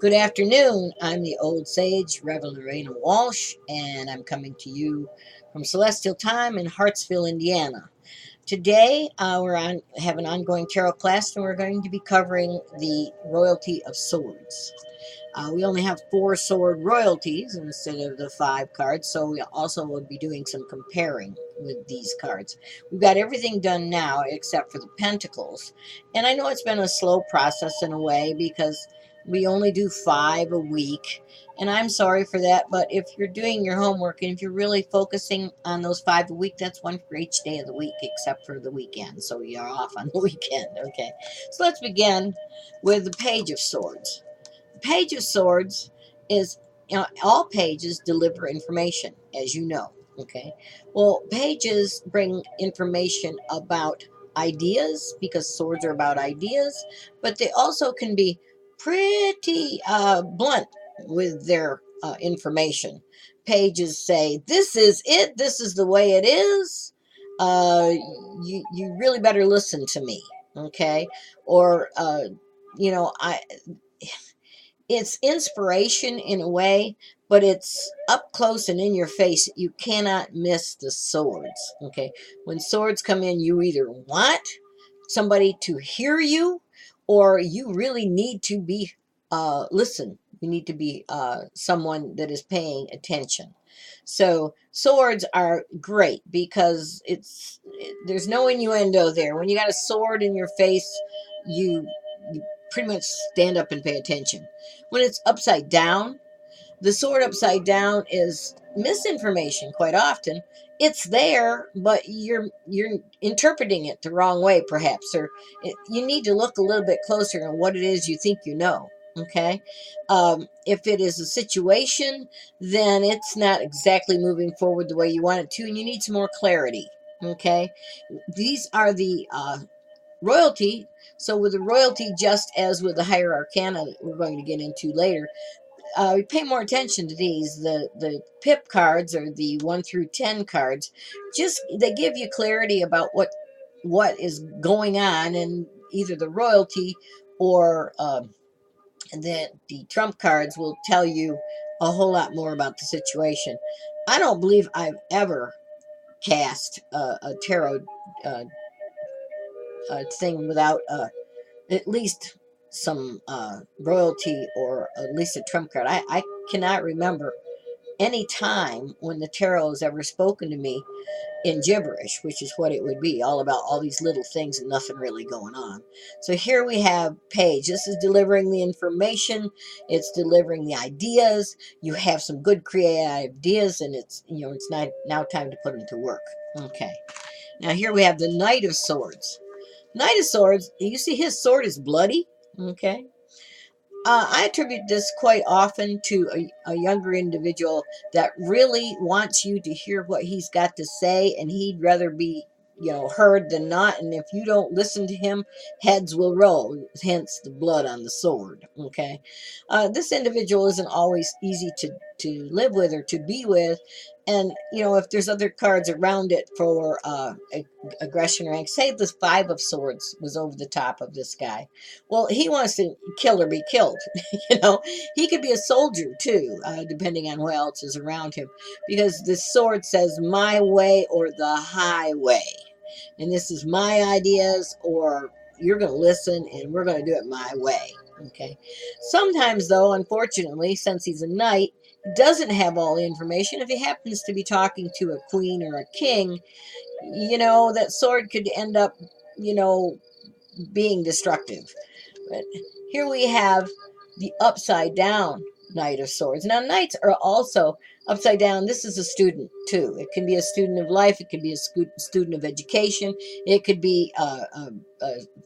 Good afternoon. I'm the old sage, Reverend Lorena Walsh, and I'm coming to you from Celestial Time in Hartsville, Indiana. Today, have an ongoing tarot class, and we're going to be covering the royalty of swords. We only have four sword royalties instead of the five cards, so we also will be doing some comparing with these cards. We've got everything done now except for the pentacles, and I know it's been a slow process in a way because we only do five a week, and I'm sorry for that, but if you're doing your homework and if you're really focusing on those five a week, that's one for each day of the week except for the weekend, so you're off on the weekend. Okay, so let's begin with the Page of Swords. Page of Swords is, all pages deliver information, as you know. Okay. Well, pages bring information about ideas because swords are about ideas, but they also can be pretty blunt with their information. Pages say, "This is it. This is the way it is. Uh, you really better listen to me." Okay. Or I it's inspiration in a way, but it's up close and in your face. You cannot miss the swords. Okay. When swords come in, you either want somebody to hear you or you really need to be listen. You need to be someone that is paying attention. So swords are great because there's no innuendo there. When you got a sword in your face, you pretty much stand up and pay attention. When it's upside down, the sword upside down is misinformation quite often. It's there, but you're interpreting it the wrong way, perhaps, or you need to look a little bit closer on what it is you think you know. Okay, if it is a situation, then it's not exactly moving forward the way you want it to, and you need some more clarity. Okay, these are the royalty. So with the royalty, just as with the higher arcana that we're going to get into later, we pay more attention to these. The pip cards or the 1 through 10 cards, just they give you clarity about what is going on, and either the royalty or the trump cards will tell you a whole lot more about the situation. I don't believe I've ever cast a tarot uh, thing without at least some royalty or at least a trump card. I cannot remember any time when the tarot has ever spoken to me in gibberish, which is what it would be, all about all these little things and nothing really going on. So here we have Page. This is delivering the information. It's delivering the ideas. You have some good creative ideas, and it's not now time to put them to work. Okay. Now here we have the Knight of Swords. Knight of Swords, you see his sword is bloody. Okay. I attribute this quite often to a younger individual that really wants you to hear what he's got to say, and he'd rather be, heard than not. And if you don't listen to him, heads will roll, hence the blood on the sword. Okay. This individual isn't always easy to live with or to be with. And, if there's other cards around it for aggression rank, say the 5 of Swords was over the top of this guy. Well, he wants to kill or be killed. He could be a soldier too, depending on who else is around him, because the sword says my way or the highway. And this is my ideas, or you're going to listen and we're going to do it my way. Okay. Sometimes, though, unfortunately, since he's a knight, he doesn't have all the information. If he happens to be talking to a queen or a king, that sword could end up, being destructive. But here we have the upside down Knight of Swords. Now, knights are also upside down. This is a student too. It can be a student of life. It could be a student of education. It could be a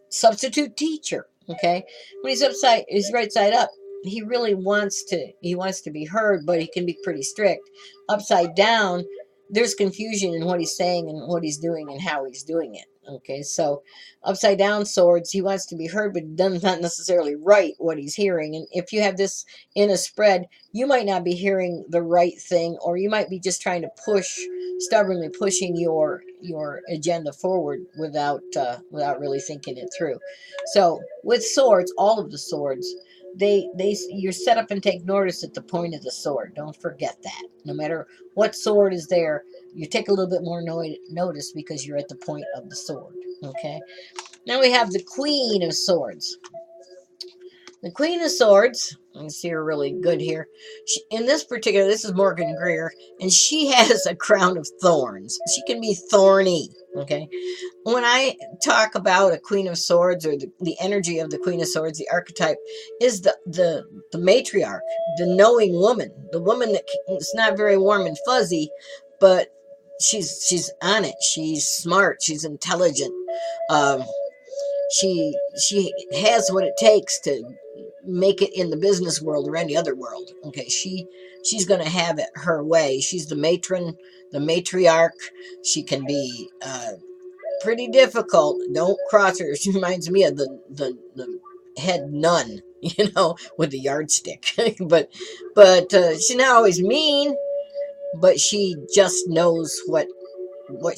substitute teacher. Okay, when he's right side up. He really wants to be heard, but he can be pretty strict. Upside down, there's confusion in what he's saying and what he's doing and how he's doing it. Okay, so upside down swords, he wants to be heard, but does not necessarily write what he's hearing. And if you have this in a spread, you might not be hearing the right thing, or you might be just trying to stubbornly pushing your agenda forward without really thinking it through. So with swords, all of the swords, you're set up and take notice at the point of the sword. Don't forget that. No matter what sword is there, you take a little bit more notice because you're at the point of the sword. Okay. Now we have the Queen of Swords. The Queen of Swords, you can see her really good here. In this particular, this is Morgan Greer, and she has a crown of thorns. She can be thorny, okay? When I talk about a Queen of Swords, or the energy of the Queen of Swords, the archetype is the matriarch, the knowing woman, the woman that is not very warm and fuzzy, but she's on it. She's smart. She's intelligent. Um, she has what it takes to make it in the business world or any other world. Okay, she's going to have it her way. She's the matron, the matriarch. She can be pretty difficult. Don't cross her. She reminds me of the head nun, with the yardstick. but she's not always mean, but she just knows what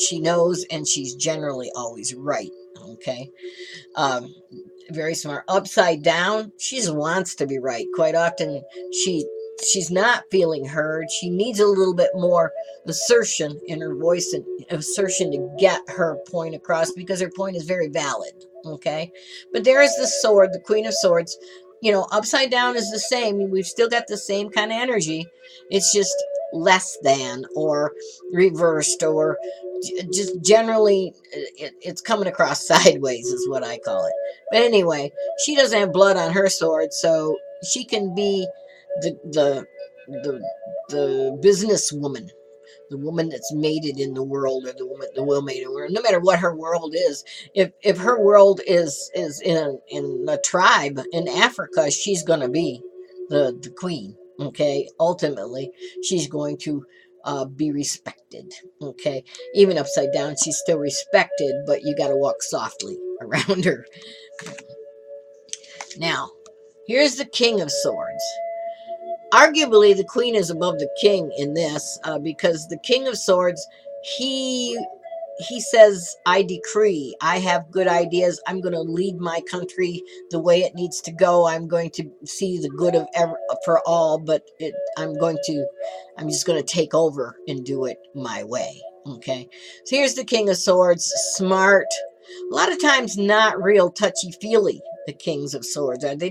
she knows, and she's generally always right. Okay. Very smart. Upside down, she just wants to be right. Quite often, she's not feeling heard. She needs a little bit more assertion in her voice and assertion to get her point across, because her point is very valid. Okay, but there is the sword, the Queen of Swords. Upside down is the same. We've still got the same kind of energy. It's just less than, or reversed, or just generally it's coming across sideways is what I call it. But anyway, she doesn't have blood on her sword, so she can be the businesswoman, the woman that's mated in the world, or the will mated world. No matter what her world is, if her world is in a tribe in Africa, she's going to be the queen. Okay, ultimately, she's going to be respected. Okay, even upside down, she's still respected, but you got to walk softly around her. Now, here's the King of Swords. Arguably, the queen is above the king in this, because the King of Swords, he says, I decree, I have good ideas. I'm going to lead my country the way it needs to go. I'm going to see the good of for all, but I'm just going to take over and do it my way. Okay. So here's the King of Swords, smart, a lot of times not real touchy-feely, the Kings of Swords. They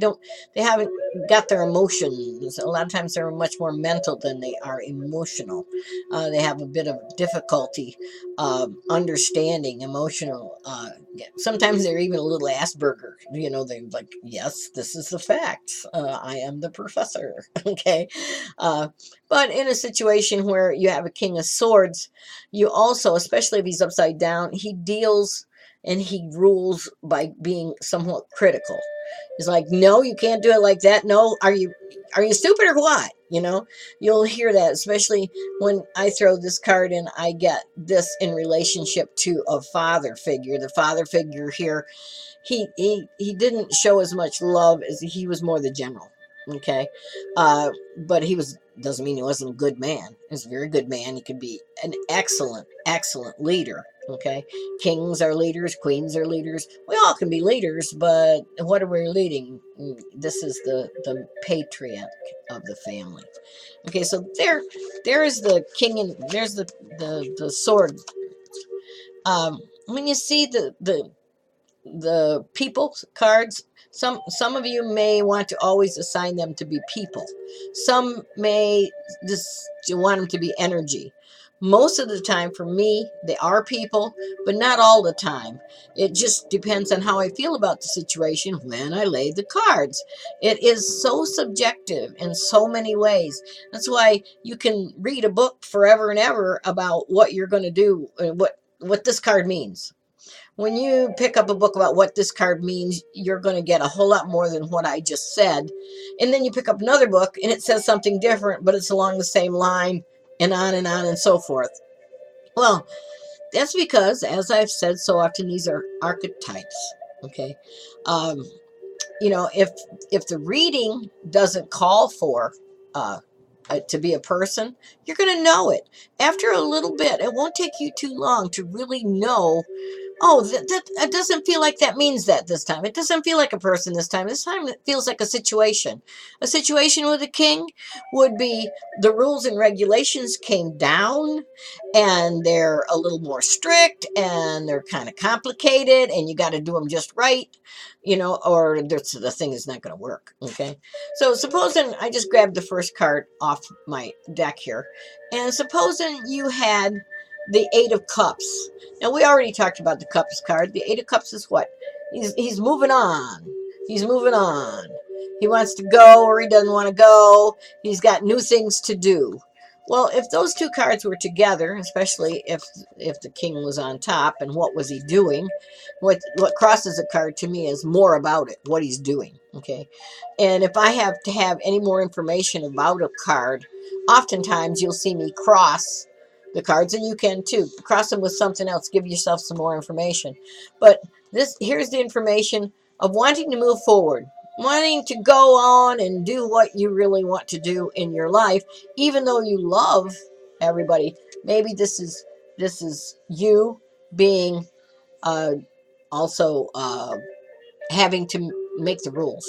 haven't got their emotions. A lot of times they're much more mental than they are emotional. They have a bit of difficulty understanding emotional. Sometimes they're even a little Asperger. They're like, yes, this is the facts. I am the professor. Okay. But in a situation where you have a King of Swords, you also, especially if he's upside down, he deals and he rules by being somewhat critical. He's like, no, you can't do it like that. No, are you stupid or what? You'll hear that, especially when I throw this card in. I get this in relationship to a father figure. The father figure here, he didn't show as much love as he was more the general. Okay, but doesn't mean he wasn't a good man. He was a very good man. He could be an excellent leader. Okay, kings are leaders, queens are leaders. We all can be leaders, but what are we leading? This is the patriarch of the family. Okay, so there is the king, and there's the sword. When you see the people cards, some of you may want to always assign them to be people. Some may just want them to be energy. Most of the time, for me, they are people, but not all the time. It just depends on how I feel about the situation when I lay the cards. It is so subjective in so many ways. That's why you can read a book forever and ever about what you're going to do, what this card means. When you pick up a book about what this card means, you're going to get a whole lot more than what I just said. And then you pick up another book and it says something different, but it's along the same line, and on and so forth. Well, that's because, as I've said so often, these are archetypes. Okay. If the reading doesn't call for to be a person, you're going to know it. After a little bit, it won't take you too long to really know Oh, it doesn't feel like that means that this time. It doesn't feel like a person this time. This time it feels like a situation. A situation with a king would be the rules and regulations came down and they're a little more strict and they're kind of complicated and you got to do them just right, or the thing is not going to work. Okay. So supposing I just grabbed the first card off my deck here, and supposing you had the Eight of Cups. Now, we already talked about the Cups card. The Eight of Cups is what? He's moving on. He's moving on. He wants to go or he doesn't want to go. He's got new things to do. Well, if those two cards were together, especially if the king was on top and what was he doing, what crosses a card to me is more about it, what he's doing. Okay. And if I have to have any more information about a card, oftentimes you'll see me cross the cards, and you can too cross them with something else, give yourself some more information. But here's the information of wanting to move forward, wanting to go on and do what you really want to do in your life, even though you love everybody. Maybe this is you being also having to make the rules,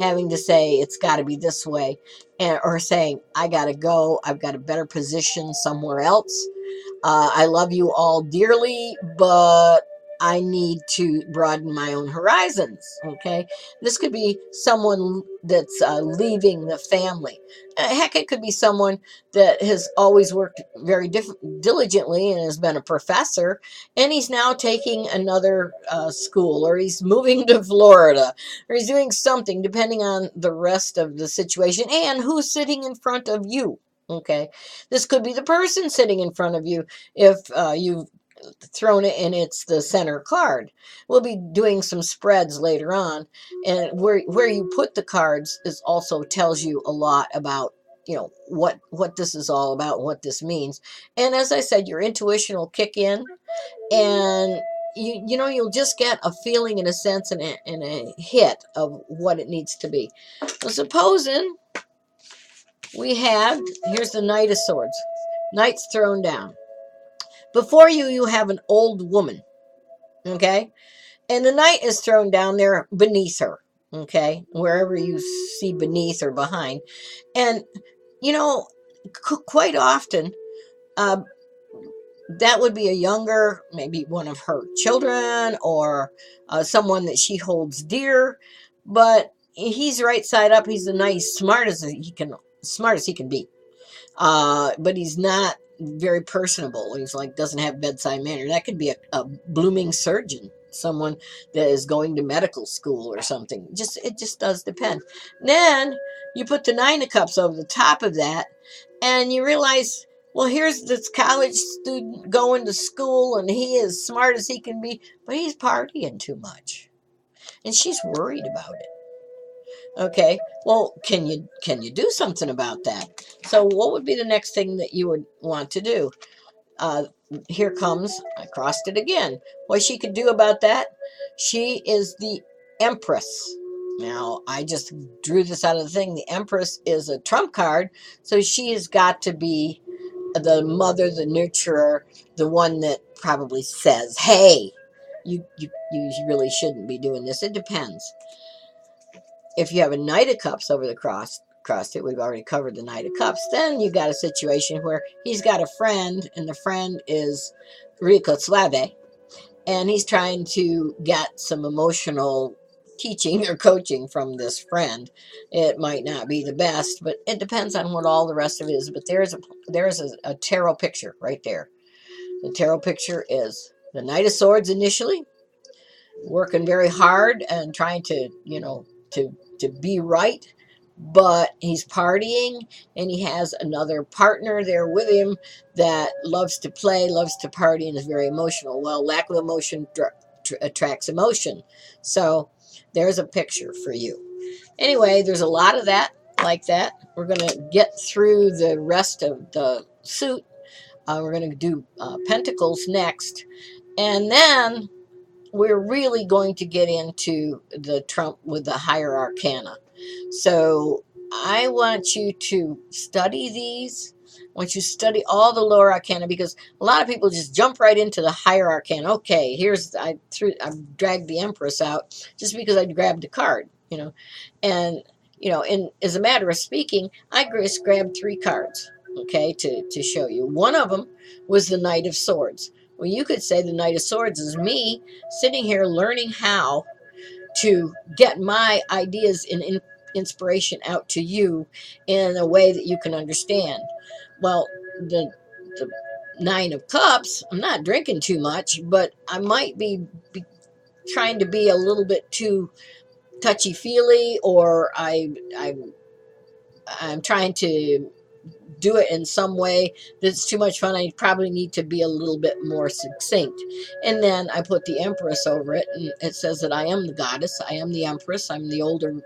having to say it's got to be this way, or saying I got to go, I've got a better position somewhere else. I love you all dearly, but I need to broaden my own horizons. Okay. This could be someone that's leaving the family. Heck, it could be someone that has always worked very diligently and has been a professor, and he's now taking another school, or he's moving to Florida, or he's doing something depending on the rest of the situation and who's sitting in front of you. Okay. This could be the person sitting in front of you if you've thrown it and it's the center card. We'll be doing some spreads later on, and where you put the cards is also tells you a lot about what this is all about and what this means. And as I said, your intuition will kick in, and you'll just get a feeling and a sense and a hit of what it needs to be. So supposing here's the Knight of Swords. Knight's thrown down. Before you have an old woman, okay? And the knight is thrown down there beneath her, okay? Wherever you see beneath or behind. And, quite often, that would be a younger, maybe one of her children or someone that she holds dear. But he's right side up. He's the nice, smart as he can be. But he's not very personable. He's doesn't have bedside manner. That could be a blooming surgeon, someone that is going to medical school or something. It just does depend. Then you put the Nine of Cups over the top of that, and you realize, well, here's this college student going to school, and he is smart as he can be, but he's partying too much, and she's worried about it. Okay, well, can you do something about that? So what would be the next thing that you would want to do? Here comes, I crossed it again. What she could do about that? She is the Empress. Now, I just drew this out of the thing. The Empress is a trump card, so she has got to be the mother, the nurturer, the one that probably says, hey, you really shouldn't be doing this. It depends. If you have a Knight of Cups over the crossed it, we've already covered the Knight of Cups, then you've got a situation where he's got a friend, and the friend is Rico Suave, and he's trying to get some emotional teaching or coaching from this friend. It might not be the best, but it depends on what all the rest of it is. But there's a tarot picture right there. The tarot picture is the Knight of Swords initially, working very hard and trying to, to be right, but he's partying, and he has another partner there with him that loves to play, loves to party, and is very emotional. Well, lack of emotion attracts emotion. So there's a picture for you. Anyway, there's a lot of that like that. We're going to get through the rest of the suit. We're going to do Pentacles next. And then we're really going to get into the Trump with the higher arcana. So I want you to study these. want you to study all the lower arcana, because a lot of people just jump right into the higher arcana. Okay, I dragged the Empress out just because I grabbed a card, and as a matter of speaking, I just grabbed 3 cards, okay, to show you. One of them was the Knight of Swords. Well, you could say the Knight of Swords is me sitting here learning how to get my ideas and inspiration out to you in a way that you can understand. Well, the 9 of Cups, I'm not drinking too much, but I might be trying to be a little bit too touchy feely, or I'm trying to do it in some way that's too much fun. I probably need to be a little bit more succinct. And then I put the Empress over it, and it says that I am the goddess, I am the Empress, I'm the older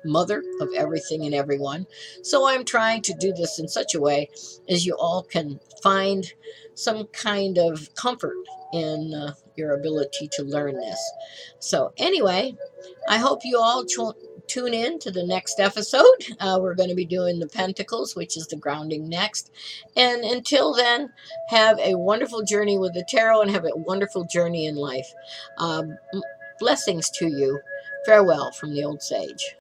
mother of everything and everyone. So I'm trying to do this in such a way as you all can find some kind of comfort in your ability to learn this. So anyway, I hope you all tune in to the next episode. We're going to be doing the Pentacles, which is the grounding next. And until then, have a wonderful journey with the tarot and have a wonderful journey in life. Blessings to you. Farewell from the Old Sage.